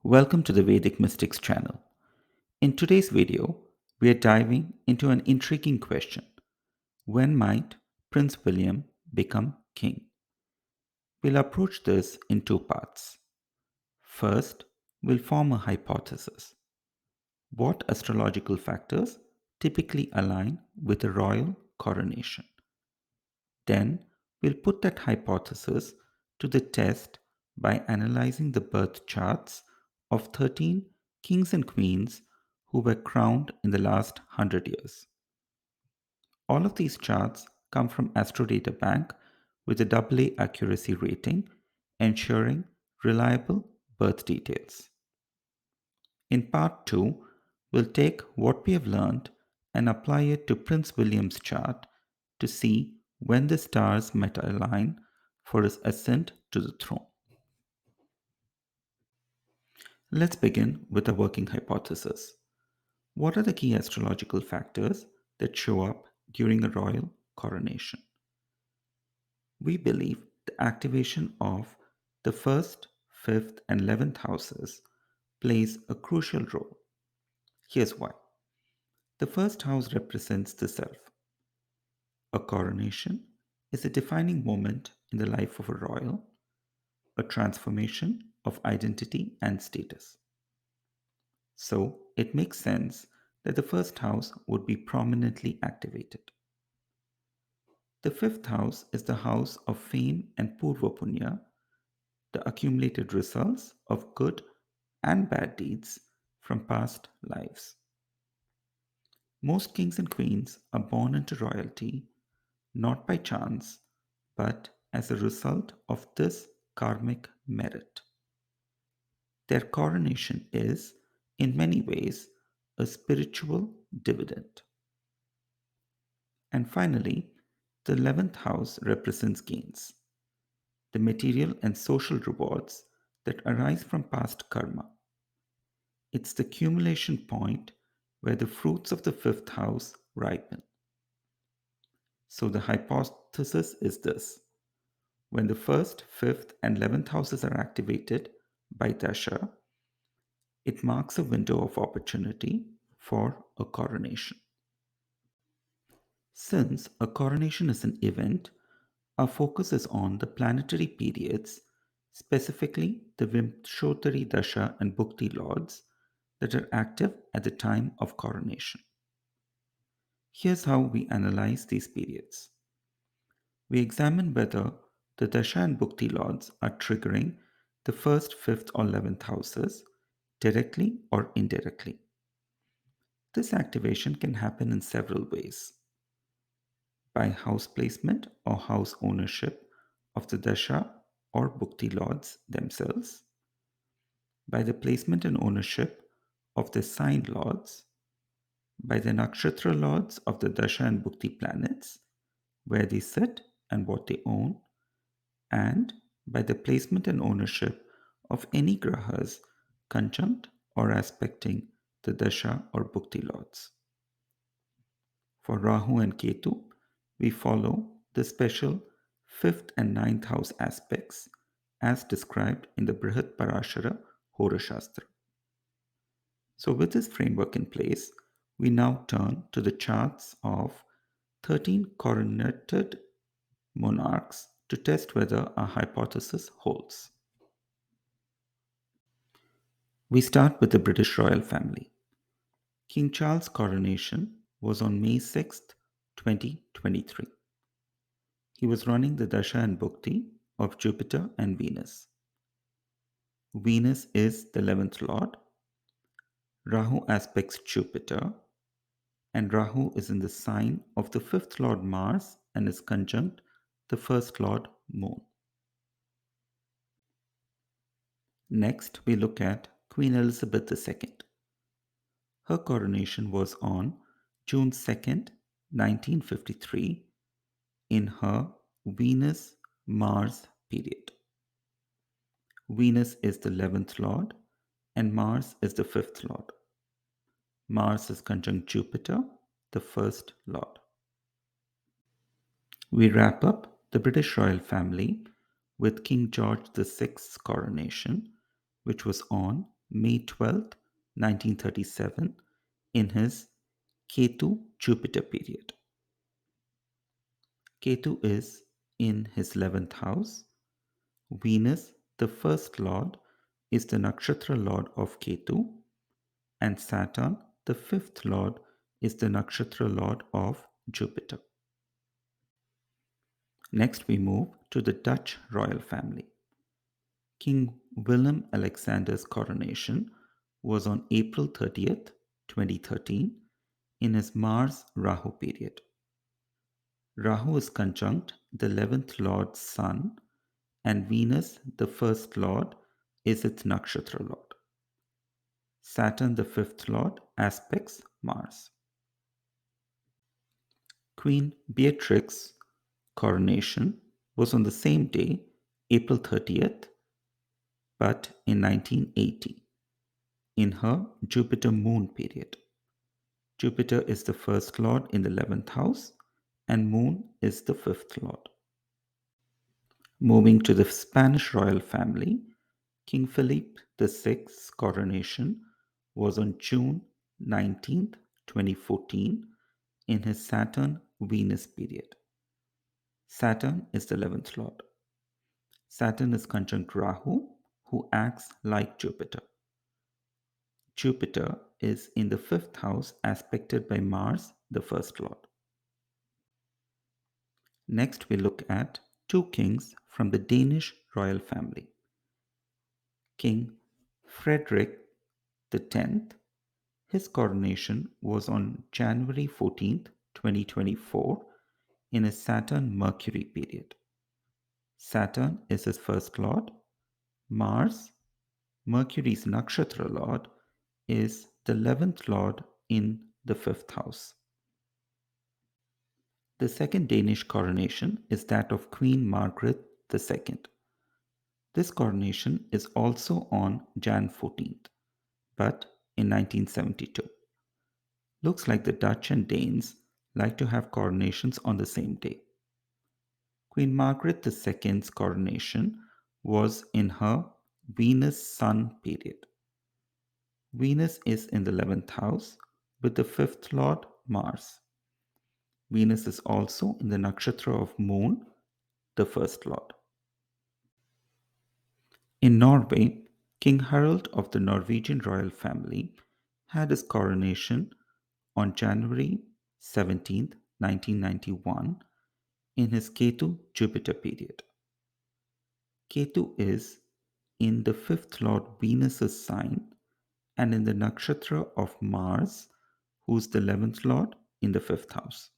Welcome to the Vedic Mystics channel. In today's video, we are diving into an intriguing question. When might Prince William become king? We'll approach this in two parts. First, we'll form a hypothesis. What astrological factors typically align with a royal coronation? Then, we'll put that hypothesis to the test by analyzing the birth charts of 13 kings and queens who were crowned in the last 100 years. All of these charts come from Astrodata Bank with a AA accuracy rating, ensuring reliable birth details. In part 2, we'll take what we have learned and apply it to Prince William's chart to see when the stars might align for his ascent to the throne. Let's begin with a working hypothesis. What are the key astrological factors that show up during a royal coronation? We believe the activation of the first, fifth, and 11th houses plays a crucial role. Here's why. The first house represents the self. A coronation is a defining moment in the life of a royal, a transformation of identity and status. So it makes sense that the first house would be prominently activated. The fifth house is the house of fame and purva punya, the accumulated results of good and bad deeds from past lives. Most kings and queens are born into royalty not by chance, but as a result of this karmic merit. Their coronation is, in many ways, a spiritual dividend. And finally, the 11th house represents gains, the material and social rewards that arise from past karma. It's the accumulation point where the fruits of the fifth house ripen. So the hypothesis is this. When the first, fifth, and 11th houses are activated by Dasha, it marks a window of opportunity for a coronation. Since a coronation is an event, our focus is on the planetary periods, specifically the Vimshottari Dasha and Bhukti lords that are active at the time of coronation. Here's how we analyze these periods. We examine whether the Dasha and Bhukti lords are triggering the first, fifth, or 11th houses directly or indirectly. This activation can happen in several ways: by house placement or house ownership of the Dasha or Bhukti lords themselves, by the placement and ownership of the sign lords, by the nakshatra lords of the Dasha and Bhukti planets, where they sit and what they own, and by the placement and ownership of any grahas conjunct or aspecting the Dasha or Bhukti lords. For Rahu and Ketu, we follow the special 5th and 9th house aspects as described in the Brihat Parashara Hora Shastra. So, with this framework in place, we now turn to the charts of 13 coronated monarchs to test whether our hypothesis holds. We start with the British royal family. King Charles' coronation was on May 6th, 2023. He was running the Dasha and Bhukti of Jupiter and Venus. Venus is the 11th lord. Rahu aspects Jupiter, and Rahu is in the sign of the 5th lord Mars and is conjunct the 1st lord Moon. Next, we look at Queen Elizabeth II. Her coronation was on June 2nd, 1953, in her Venus Mars period. Venus is the 11th lord and Mars is the 5th lord. Mars is conjunct Jupiter, the 1st lord. We wrap up the British royal family with King George VI's coronation, which was on May 12th, 1937, in his Ketu Jupiter period. Ketu is in his 11th house. Venus, the first lord, is the nakshatra lord of Ketu, and Saturn, the fifth lord, is the nakshatra lord of Jupiter. Next, we move to the Dutch royal family. King Willem Alexander's coronation was on April 30th, 2013, in his Mars Rahu period. Rahu is conjunct the 11th Lord's Sun, and Venus, the first Lord, is its nakshatra Lord. Saturn, the fifth Lord, aspects Mars. Queen Beatrix's coronation was on the same day, April 30th, but in 1980, in her Jupiter Moon period. Jupiter is the first lord in the 11th house, and Moon is the fifth lord. Moving to the Spanish royal family, King Philip VI's coronation was on June 19th, 2014, in his Saturn Venus period. Saturn is the 11th lord. Saturn is conjunct Rahu, who acts like Jupiter. Jupiter is in the fifth house, aspected by Mars, the first lord. Next, we look at two kings from the Danish royal family. King Frederick X, his coronation was on January 14th, 2024, in his Saturn Mercury period. Saturn is his first lord. Mars, Mercury's nakshatra lord, is the 11th lord in the fifth house. The second Danish coronation is that of Queen Margaret II. This coronation is also on Jan 14th, but in 1972. Looks like the Dutch and Danes like to have coronations on the same day. Queen Margaret II's coronation was in her Venus-Sun period. Venus is in the 11th house with the fifth lord Mars. Venus is also in the nakshatra of Moon, the first lord. In Norway, King Harald of the Norwegian royal family had his coronation on January 17th, 1991, in his Ketu Jupiter period. Ketu is in the fifth lord Venus's sign and in the nakshatra of Mars, who's the 11th lord in the fifth house.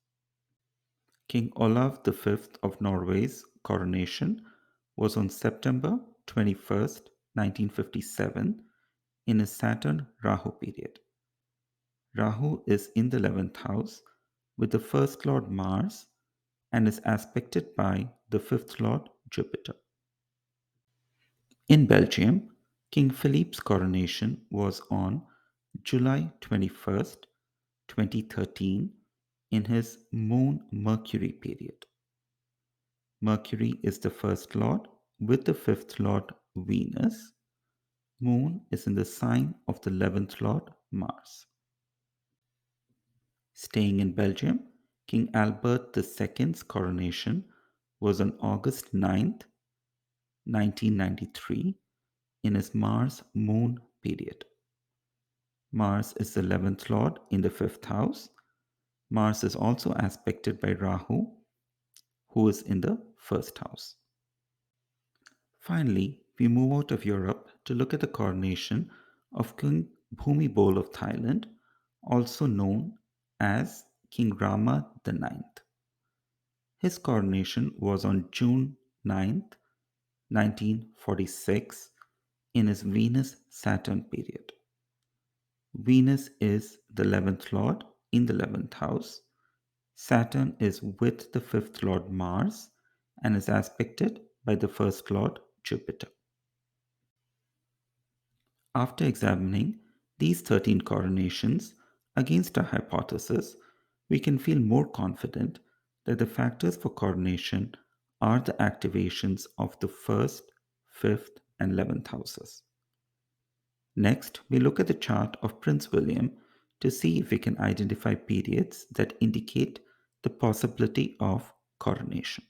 King Olav V of Norway's coronation was on September 21st, 1957, in his Saturn Rahu period. Rahu is in the 11th house with the first lord Mars and is aspected by the fifth lord Jupiter. In Belgium, King Philippe's coronation was on July 21st, 2013, in his Moon Mercury period. Mercury is the first lord with the fifth lord Venus. Moon is in the sign of the 11th lord Mars. Staying in Belgium, King Albert II's coronation was on August 9th, 1993, in his Mars Moon period. Mars is the 11th lord in the fifth house. Mars is also aspected by Rahu, who is in the first house. Finally, we move out of Europe to look at the coronation of King Bhumibol of Thailand, also known as King Rama IX. His coronation was on June 9th, 1946, in his Venus-Saturn period. Venus is the 11th lord in the 11th house. Saturn is with the fifth lord Mars and is aspected by the first lord Jupiter. After examining these 13 coronations against our hypothesis, we can feel more confident that the factors for coronation are the activations of the first, fifth, and 11th houses. Next, we look at the chart of Prince William to see if we can identify periods that indicate the possibility of coronation.